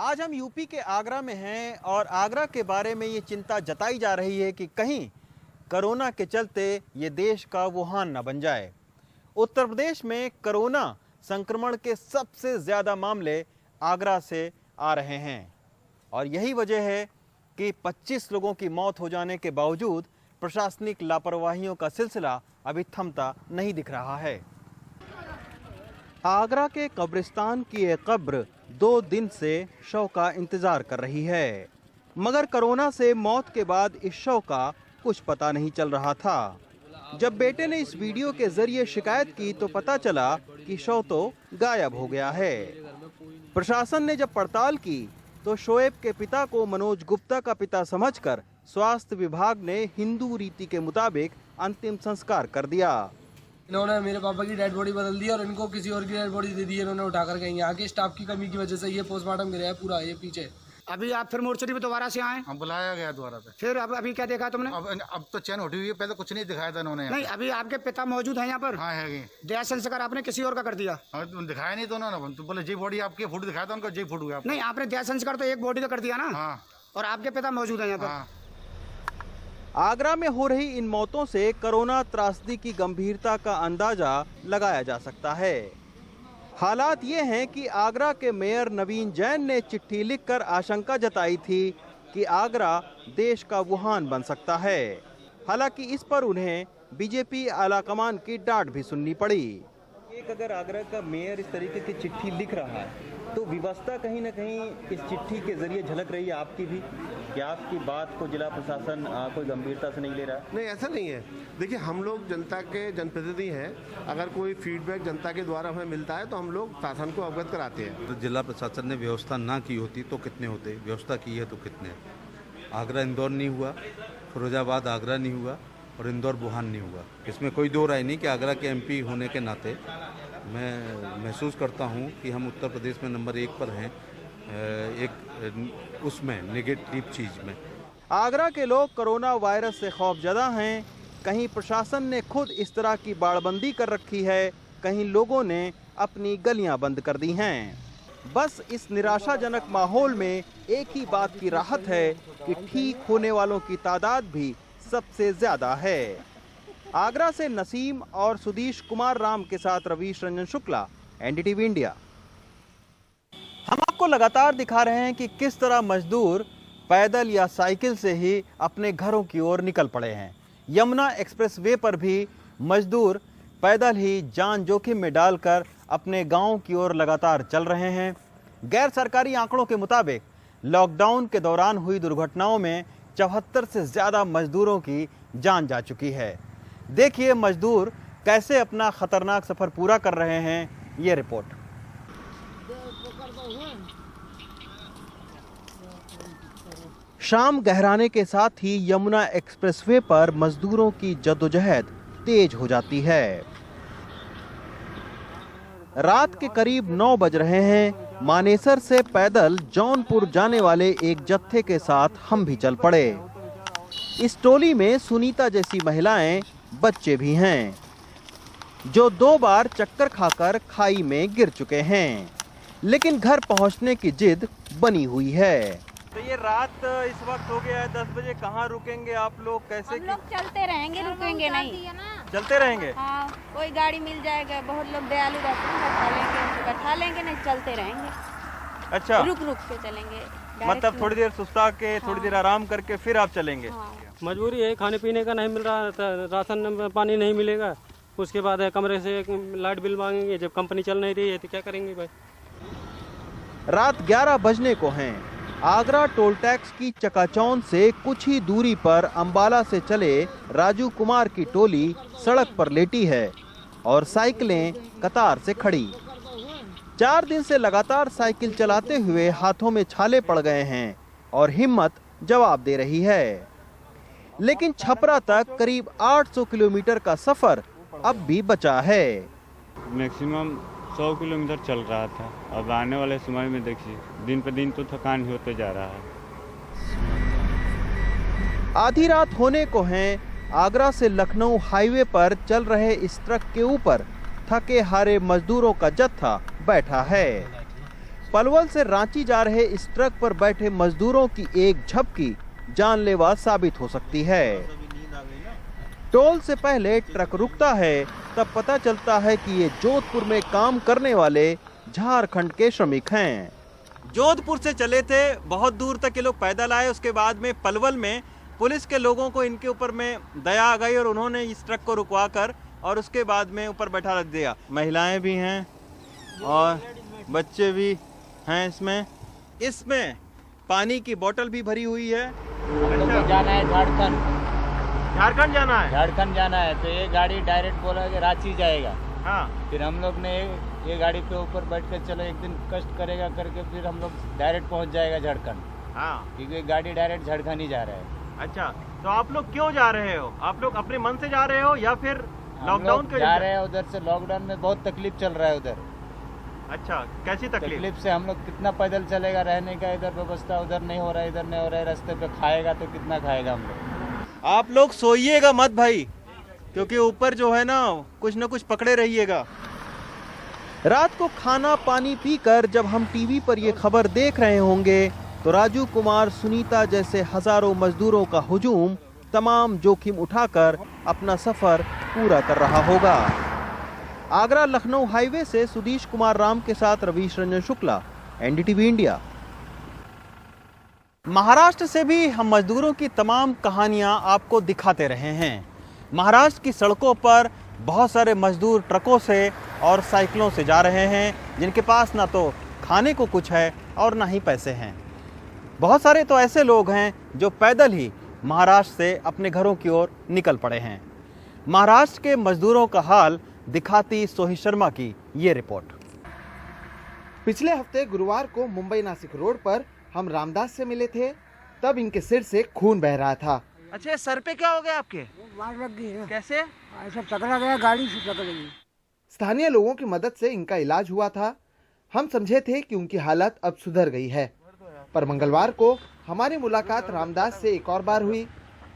आज हम यूपी के आगरा में हैं और आगरा के बारे में ये चिंता जताई जा रही है कि कहीं कोरोना के चलते ये देश का वुहान न बन जाए। उत्तर प्रदेश में कोरोना संक्रमण के सबसे ज़्यादा मामले आगरा से आ रहे हैं और यही वजह है कि 25 लोगों की मौत हो जाने के बावजूद प्रशासनिक लापरवाहियों का सिलसिला अभी थमता नहीं दिख रहा है। आगरा के कब्रिस्तान की एक कब्र 2 दिन से शव का इंतजार कर रही है, मगर कोरोना से मौत के बाद इस शव का कुछ पता नहीं चल रहा था। जब बेटे ने इस वीडियो के जरिए शिकायत की तो पता चला कि शव तो गायब हो गया है। प्रशासन ने जब पड़ताल की तो शोएब के पिता को मनोज गुप्ता का पिता समझकर स्वास्थ्य विभाग ने हिंदू रीति के मुताबिक अंतिम संस्कार कर दिया। इन्होंने मेरे पापा की डेड बॉडी बदल दी और इनको किसी और की डेड बॉडी दे दी। इन्होंने उठाकर कहीं आगे स्टाफ की कमी की वजह से ये पोस्टमार्टम गिरा है पूरा ये पीछे। अभी आप फिर मोर्चरी पे दोबारा से आए? हम बुलाया गया दोबारा पे। फिर अब अभी क्या देखा तुमने? अब तो चैन उठी हुई है, पहले कुछ नहीं दिखाया था इन्होंने। नहीं, अभी आपके पिता मौजूद हैं यहाँ पर? हाँ है। देह संस्कार आपने किसी और का कर दिया? दिखाया नहीं तो उन्होंने, तो बोले जी बॉडी आपकी फोटो दिखाया था, उनका जी फोटो गया। नहीं, आपने देह संस्कार तो एक बॉडी का कर दिया ना। हाँ। और आपके पिता मौजूद है यहाँ पर। हाँ। आगरा में हो रही इन मौतों से कोरोना त्रासदी की गंभीरता का अंदाजा लगाया जा सकता है। हालात ये हैं कि आगरा के मेयर नवीन जैन ने चिट्ठी लिखकर आशंका जताई थी कि आगरा देश का वुहान बन सकता है। हालांकि इस पर उन्हें बीजेपी आलाकमान की डांट भी सुननी पड़ी। एक अगर आगरा का मेयर इस तरीके की चिट्ठी लिख रहा है तो व्यवस्था कहीं ना कहीं इस चिट्ठी के जरिए झलक रही है आपकी भी, कि आपकी बात को जिला प्रशासन कोई गंभीरता से नहीं ले रहा? नहीं, ऐसा नहीं है। देखिए, हम लोग जनता के जनप्रतिनिधि हैं। अगर कोई फीडबैक जनता के द्वारा हमें मिलता है तो हम लोग शासन को अवगत कराते हैं। तो जिला प्रशासन ने व्यवस्था ना की होती तो कितने होते, व्यवस्था की है तो कितने। आगरा इंदौर नहीं हुआ, फिरोजाबाद आगरा नहीं हुआ और इंदौर वुहान नहीं हुआ। इसमें कोई दो राय नहीं कि आगरा के एमपी होने के नाते मैं महसूस करता हूं कि हम उत्तर प्रदेश में नंबर 1 पर हैं, एक उसमें नेगेटिव चीज़ में। आगरा के लोग कोरोना वायरस से खौफजदा हैं। कहीं प्रशासन ने खुद इस तरह की बाड़बंदी कर रखी है, कहीं लोगों ने अपनी गलियां बंद कर दी हैं। बस इस निराशाजनक माहौल में एक ही बात की राहत है कि ठीक होने वालों की तादाद भी सबसे ज़्यादा है। आगरा से नसीम और सुधीश कुमार राम के साथ रवीश रंजन शुक्ला, एनडीटीवी इंडिया। हम आपको लगातार दिखा रहे हैं कि किस तरह मजदूर पैदल या साइकिल से ही अपने घरों की ओर निकल पड़े हैं। यमुना एक्सप्रेस वे पर भी मजदूर पैदल ही जान जोखिम में डालकर अपने गांव की ओर लगातार चल रहे हैं। गैर सरकारी आंकड़ों के मुताबिक लॉकडाउन के दौरान हुई दुर्घटनाओं में 74 से ज़्यादा मजदूरों की जान जा चुकी है। देखिए मजदूर कैसे अपना खतरनाक सफ़र पूरा कर रहे हैं, ये रिपोर्ट। शाम गहराने के साथ ही यमुना एक्सप्रेसवे पर मजदूरों की जद्दोजहद तेज हो जाती है। रात के करीब 9 बज रहे हैं। मानेसर से पैदल जौनपुर जाने वाले एक जत्थे के साथ हम भी चल पड़े। इस टोली में सुनीता जैसी महिलाएं, बच्चे भी हैं, जो 2 बार चक्कर खाकर खाई में गिर चुके हैं, लेकिन घर पहुंचने की जिद बनी हुई है। तो ये रात इस वक्त हो गया है 10 बजे, कहाँ रुकेंगे आप लोग? कैसे हम लोग चलते रहेंगे, रुकेंगे नहीं। चलते रहेंगे? हाँ, कोई गाड़ी मिल जाएगा। बहुत लोग दयालु रहते हैं, बैठा लेंगे नहीं, चलते रहेंगे। अच्छा, रुक रुक के चलेंगे। मतलब थोड़ी देर सुस्ता के, थोड़ी देर आराम करके फिर आप चलेंगे? हाँ। मजबूरी है, खाने पीने का नहीं मिल रहा, राशन पानी नहीं मिलेगा। उसके बाद कमरे से लाइट बिल मांगेंगे, जब कंपनी चल नहीं रही है तो क्या करेंगे भाई। रात 11 बजने को हैं। आगरा टोल टैक्स की चकाचौंध से कुछ ही दूरी पर अंबाला से चले राजू कुमार की टोली सड़क पर लेटी है और साइकिलें कतार से खड़ी। 4 दिन से लगातार साइकिल चलाते हुए हाथों में छाले पड़ गए हैं और हिम्मत जवाब दे रही है। लेकिन छपरा तक करीब 800 किलोमीटर का सफर अब भी बचा है। मैक्सिमम 100 किलोमीटर चल रहा था। अब आने वाले समय में देखिए, दिन पर दिन तो थकान ही होते जा रहा है। आधी रात होने को हैं। आगरा से लखनऊ हाईवे पर चल रहे इस ट्रक के ऊपर थके हारे मजदूरों का जत्था बैठा है। पलवल से रांची जा रहे इस ट्रक पर बैठे मजदूरों की एक झपकी जानलेवा साबित हो सकती है। टोल से पहले ट्रक रुकता है, तब पता चलता है कि ये जोधपुर में काम करने वाले झारखंड के श्रमिक हैं। जोधपुर से चले थे, बहुत दूर तक ये लोग पैदल आए। उसके बाद में पलवल में पुलिस के लोगों को इनके ऊपर में दया आ गई और उन्होंने इस ट्रक को रुकवा कर और उसके बाद में ऊपर बैठा दिया। महिलाएं भी हैं और बच्चे भी हैं। इसमें पानी की बोतल भी भरी हुई है। जाना है झारखंड झारखंड जाना है। तो ये गाड़ी डायरेक्ट बोला कि रांची जाएगा। हाँ, फिर हम लोग ने ये गाड़ी पे ऊपर बैठ कर चलो एक दिन कष्ट करेगा करके फिर हम लोग डायरेक्ट पहुंच जाएगा झारखंड। हाँ, क्योंकि गाड़ी डायरेक्ट झारखंड ही जा रहा है। अच्छा, तो आप लोग क्यों जा रहे हो? आप लोग अपने मन से जा रहे हो या फिर लॉकडाउन के जा रहे हैं? उधर से लॉकडाउन में बहुत तकलीफ चल रहा है उधर। अच्छा, कैसी तकलीफ से हम लोग कितना पैदल चलेगा, रहने का इधर व्यवस्था उधर नहीं हो रहा है, इधर नहीं हो रहा है, रास्ते पे खाएगा तो कितना खाएगा हम लोग। आप लोग सोइएगा मत भाई, क्योंकि ऊपर जो है ना कुछ पकड़े रहिएगा। रात को खाना पानी पीकर जब हम टीवी पर ये खबर देख रहे होंगे तो राजू कुमार, सुनीता जैसे हजारों मजदूरों का हुजूम तमाम जोखिम उठाकर अपना सफर पूरा कर रहा होगा। आगरा लखनऊ हाईवे से सुधीश कुमार राम के साथ रवीश रंजन शुक्ला, एनडीटीवी इंडिया। महाराष्ट्र से भी हम मजदूरों की तमाम कहानियां आपको दिखाते रहे हैं। महाराष्ट्र की सड़कों पर बहुत सारे मजदूर ट्रकों से और साइकिलों से जा रहे हैं, जिनके पास ना तो खाने को कुछ है और ना ही पैसे हैं। बहुत सारे तो ऐसे लोग हैं जो पैदल ही महाराष्ट्र से अपने घरों की ओर निकल पड़े हैं। महाराष्ट्र के मजदूरों का हाल दिखाती सोही शर्मा की ये रिपोर्ट। पिछले हफ्ते गुरुवार को मुंबई नासिक रोड पर हम रामदास से मिले थे, तब इनके सिर से खून बह रहा था। अच्छा, सर पे क्या हो गया आपके? मार लग गई है। कैसे? ऐसा टकरा गया, गाड़ी से टकरा गई। स्थानीय लोगों की मदद से इनका इलाज हुआ था। हम समझे थे कि उनकी हालत अब सुधर गई है, पर मंगलवार को हमारी मुलाकात रामदास से एक और बार हुई,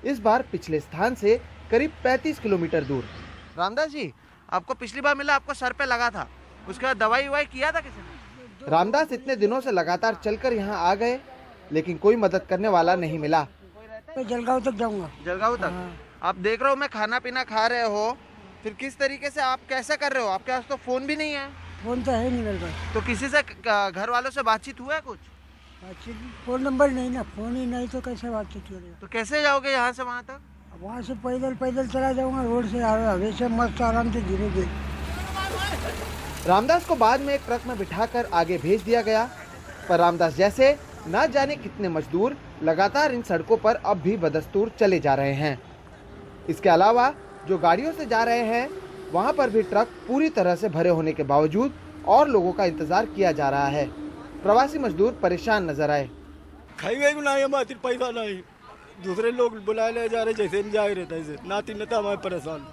इस बार पिछले स्थान से करीब 35 किलोमीटर दूर। रामदास जी, आपको पिछली बार मिला, आपको सर पे लगा था, उसके बाद दवाई ववाई किया था किसी ने? रामदास इतने दिनों से लगातार चलकर यहाँ आ गए, लेकिन कोई मदद करने वाला नहीं मिला। मैं जलगांव तक जाऊंगा। जलगांव तक? आप देख रहे हो मैं खाना पीना खा रहे हो, फिर किस तरीके से आप कैसे कर रहे हो? आपके पास तो फोन भी नहीं है। फोन तो है नहीं मेरे पास। तो किसी से घर वालों से बातचीत हुआ है कुछ? बातचीत, फोन नंबर नहीं ना, फोन ही नहीं तो कैसे बातचीत करेगा? तो कैसे जाओगे यहाँ से वहाँ तक? वहाँ से पैदल चला जाऊंगा, रोड से हमेशा मस्त आराम से धीरे धीरे। रामदास को बाद में एक ट्रक में बिठाकर आगे भेज दिया गया, पर रामदास जैसे न जाने कितने मजदूर लगातार इन सड़कों पर अब भी बदस्तूर चले जा रहे हैं। इसके अलावा जो गाड़ियों से जा रहे हैं वहां पर भी ट्रक पूरी तरह से भरे होने के बावजूद और लोगों का इंतजार किया जा रहा है। प्रवासी मजदूर परेशान नजर आए। खाई नहीं, हमारे पैसा नहीं, दूसरे लोग बुलाए ले जा रहे, जैसे जा रहे थे नाती नता हमारे परेशान।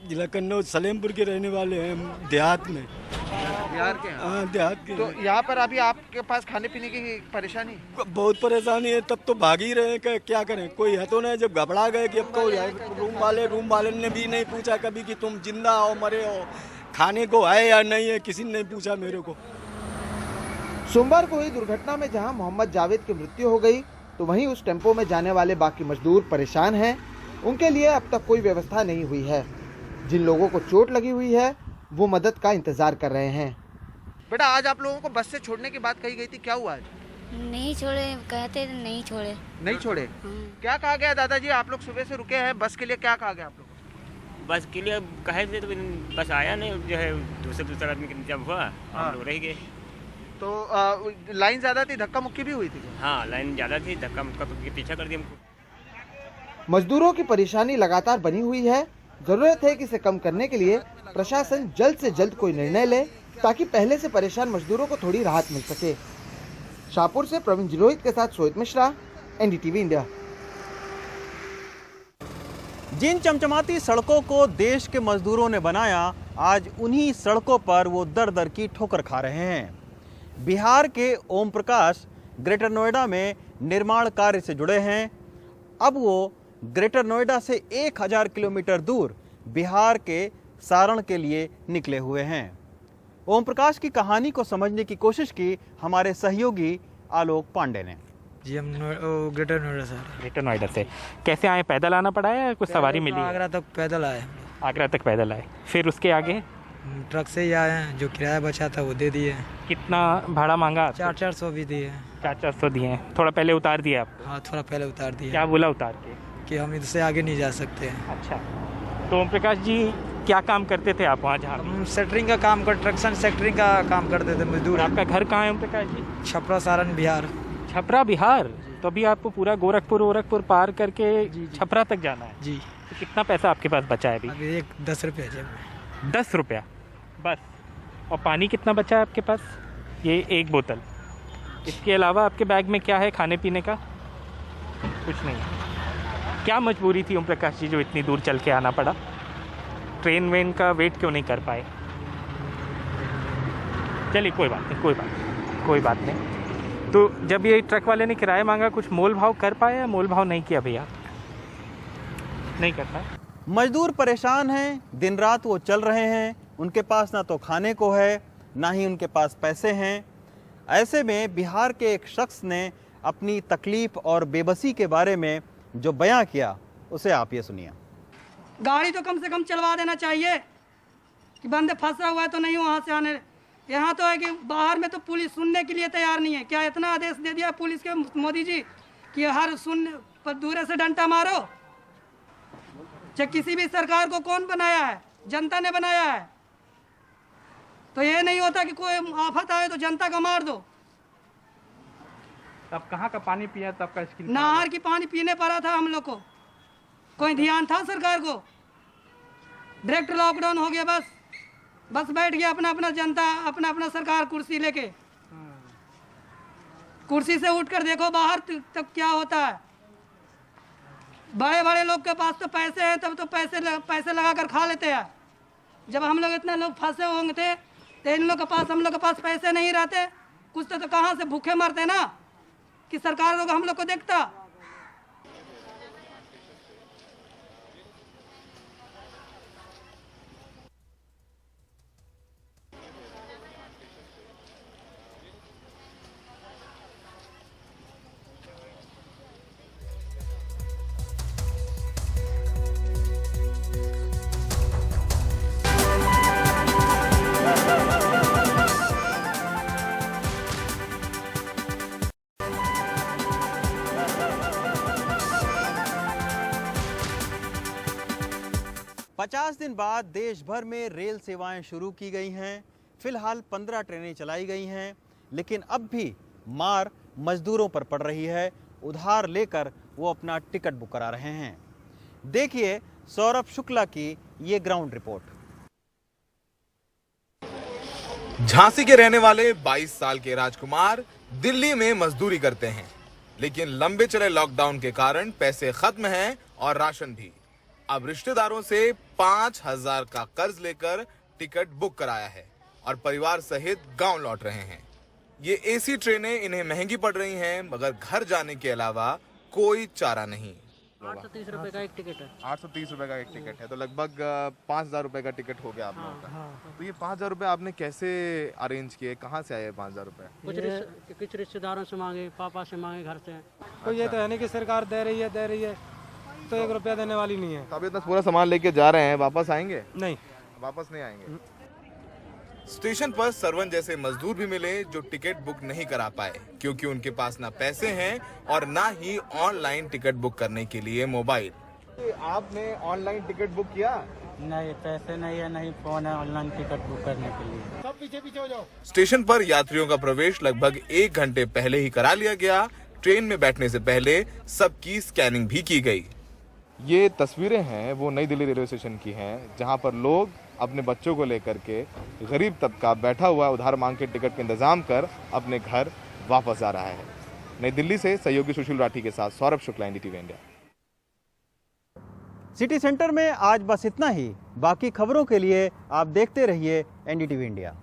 जिला कन्नौज सलेमपुर के रहने वाले हैं, देहात में। बिहार के? हाँ, देहात के। तो यहाँ पर अभी आपके पास खाने पीने की परेशानी? बहुत परेशानी है, तब तो भाग ही रहे हैं, क्या करें, कोई है तो नहीं। जब घबरा गए कि अब को रूम वाले ने भी नहीं पूछा कभी कि तुम जिंदा हो मरे हो, खाने को है या नहीं है, किसी ने नहीं पूछा मेरे को। सोमवार को हुई दुर्घटना में जहां मोहम्मद जावेद की मृत्यु हो गई, तो वहीं उस टेम्पो में जाने वाले बाकी मजदूर परेशान हैं। उनके लिए अब तक कोई व्यवस्था नहीं हुई है। जिन लोगों को चोट लगी हुई है वो मदद का इंतजार कर रहे हैं। बेटा, आज आप लोगों को बस से छोड़ने की बात कही गई थी, क्या हुआ आज? नहीं छोड़े, कहते नहीं छोड़े। नहीं छोड़े? क्या कहा गया दादाजी? आप लोग सुबह से रुके हैं, बस के लिए क्या कहा गया आप लोगों को? बस के लिए कहे थे तो बस आया नहीं, जो है दूसरा आदमी के जब हुआ हम लोग रह गए। तो लाइन ज्यादा थी, धक्का मुक्की भी हुई थी? हाँ, लाइन ज्यादा थी, धक्का मुक्का पीछा कर दिया हमको। मजदूरों की परेशानी लगातार बनी हुई है। जरूरत है कि इसे कम करने के लिए प्रशासन जल्द से जल्द कोई निर्णय ले, ताकि पहले से परेशान मजदूरों को थोड़ी राहत मिल सके। शाहपुर से प्रवीण जिरोहित के साथ सोहित मिश्रा, एनडीटीवी इंडिया। जिन चमचमाती सड़कों को देश के मजदूरों ने बनाया, आज उन्हीं सड़कों पर वो दर दर की ठोकर खा रहे हैं। बिहार के ओम प्रकाश ग्रेटर नोएडा में निर्माण कार्य से जुड़े हैं। अब वो ग्रेटर नोएडा से 1000 किलोमीटर दूर बिहार के सारण के लिए निकले हुए हैं। ओम प्रकाश की कहानी को समझने की कोशिश की हमारे सहयोगी आलोक पांडे ने। जी हम ग्रेटर नोएडा से। ग्रेटर नोएडा से कैसे आए? पैदल आना पड़ा है या कुछ सवारी मिली? आगरा तक पैदल आए। आगरा तक पैदल आए, फिर उसके आगे ट्रक से ही आए हैं, जो किराया बचा था वो दे दिए। कितना भाड़ा मांगा? 400 भी दिए। 400 दिए हैं। थोड़ा पहले उतार दिए आप? हाँ थोड़ा पहले उतार दिए। क्या बोला उतार के? कि हम इधर से आगे नहीं जा सकते हैं। अच्छा, तो ओम प्रकाश जी क्या काम करते थे आप वहाँ? जहाँ हम सेटरिंग का काम, कंस्ट्रक्शन सेक्टरिंग का काम करते थे, मजदूर। आपका घर कहाँ है ओम प्रकाश जी? छपरा सारण बिहार। छपरा बिहार? तो अभी आपको पूरा गोरखपुर पार करके छपरा तक जाना है? जी। तो कितना पैसा आपके पास बचा है अभी 10 रुपया जेब में। 10 रुपया बस? और पानी कितना बचा है आपके पास? ये 1 बोतल। इसके अलावा आपके बैग में क्या है खाने पीने का? कुछ नहीं। क्या मजबूरी थी ओम प्रकाश जी जो इतनी दूर चल के आना पड़ा? ट्रेन वेन का वेट क्यों नहीं कर पाए? चलिए कोई बात नहीं। तो जब ये ट्रक वाले ने किराया मांगा, कुछ मोल भाव कर पाया या मोल भाव नहीं किया भैया? नहीं कर पाए। मजदूर परेशान हैं, दिन रात वो चल रहे हैं, उनके पास ना तो खाने को है ना ही उनके पास पैसे हैं। ऐसे में बिहार के एक शख्स ने अपनी तकलीफ और बेबसी के बारे में जो बयां किया उसे आप ये सुनिए। गाड़ी तो कम से कम चलवा देना चाहिए कि बंदे फंसा हुआ है तो नहीं वहाँ से आने। यहाँ तो है कि बाहर में तो पुलिस सुनने के लिए तैयार नहीं है। क्या इतना आदेश दे दिया पुलिस के मोदी जी कि हर सुनने पर दूर से डंडा मारो? चाहे किसी भी सरकार को कौन बनाया है? जनता ने बनाया है। तो ये नहीं होता कि कोई आफत आए तो जनता का मार दो। तब कहाँ का पानी पिया? तब का नहर की पानी पीने पड़ा था हम लोग को। कोई ध्यान था सरकार को? डायरेक्ट लॉकडाउन हो गया, बस बैठ गया अपना जनता, अपना सरकार कुर्सी लेके। कुर्सी से उठकर देखो बाहर तब क्या होता है। बड़े लोग के पास तो पैसे हैं, तब तो पैसे लगा कर खा लेते हैं। जब हम लोग इतना लोग फंसे होंगे थे तो इन लोग के पास, हम लोग के पास पैसे नहीं रहते, कुछ तो कहाँ से भूखे मरते ना, कि सरकार लोग हम लोग को देखता। पचास दिन बाद देश भर में रेल सेवाएं शुरू की गई हैं। फिलहाल 15 ट्रेनें चलाई गई हैं, लेकिन अब भी मार मजदूरों पर पड़ रही है। उधार लेकर वो अपना टिकट बुक करा रहे हैं। देखिए सौरभ शुक्ला की ये ग्राउंड रिपोर्ट। झांसी के रहने वाले 22 साल के राजकुमार दिल्ली में मजदूरी करते हैं, लेकिन लंबे चले लॉकडाउन के कारण पैसे खत्म हैं और राशन भी। अब रिश्तेदारों से 5,000 का कर्ज लेकर टिकट बुक कराया है और परिवार सहित गांव लौट रहे हैं। ये एसी ट्रेनें इन्हें महंगी पड़ रही हैं, मगर घर जाने के अलावा कोई चारा नहीं। 830 रुपए का एक टिकट है। 830 रुपए का एक टिकट है, तो लगभग 5,000 रुपए का टिकट हो गया आप लोगों का। तो ये 5,000 रुपए आपने कैसे अरेंज किए? कहाँ से आए 5,000 रुपए? कुछ रिश्तेदारों से मांगे, पापा से मांगे, घर से। तो ये तो है नहीं कि सरकार दे रही है तो 1 रुपया देने वाली नहीं है। तो अभी इतना पूरा सामान लेके जा रहे हैं, वापस आएंगे? नहीं, वापस नहीं आएंगे। स्टेशन पर सरवन जैसे मजदूर भी मिले जो टिकट बुक नहीं करा पाए, क्योंकि उनके पास ना पैसे हैं और ना ही ऑनलाइन टिकट बुक करने के लिए मोबाइल। आपने ऑनलाइन टिकट बुक किया? नहीं, पैसे नहीं है, नहीं फोन है ऑनलाइन टिकट बुक करने के लिए। सब पीछे हो जाओ। स्टेशन पर यात्रियों का प्रवेश लगभग 1 घंटे पहले ही करा लिया गया। ट्रेन में बैठने से पहले सबकी स्कैनिंग भी की गई। ये तस्वीरें हैं वो नई दिल्ली रेलवे स्टेशन की हैं, जहां पर लोग अपने बच्चों को लेकर के गरीब तबका बैठा हुआ उधार मांग के टिकट का इंतजाम कर अपने घर वापस जा रहा है। नई दिल्ली से सहयोगी सुशील राठी के साथ Saurabh Shukla, NDTV India. City centre में आज बस इतना ही। बाकी खबरों के लिए आप देखते रहिए NDTV इंडिया।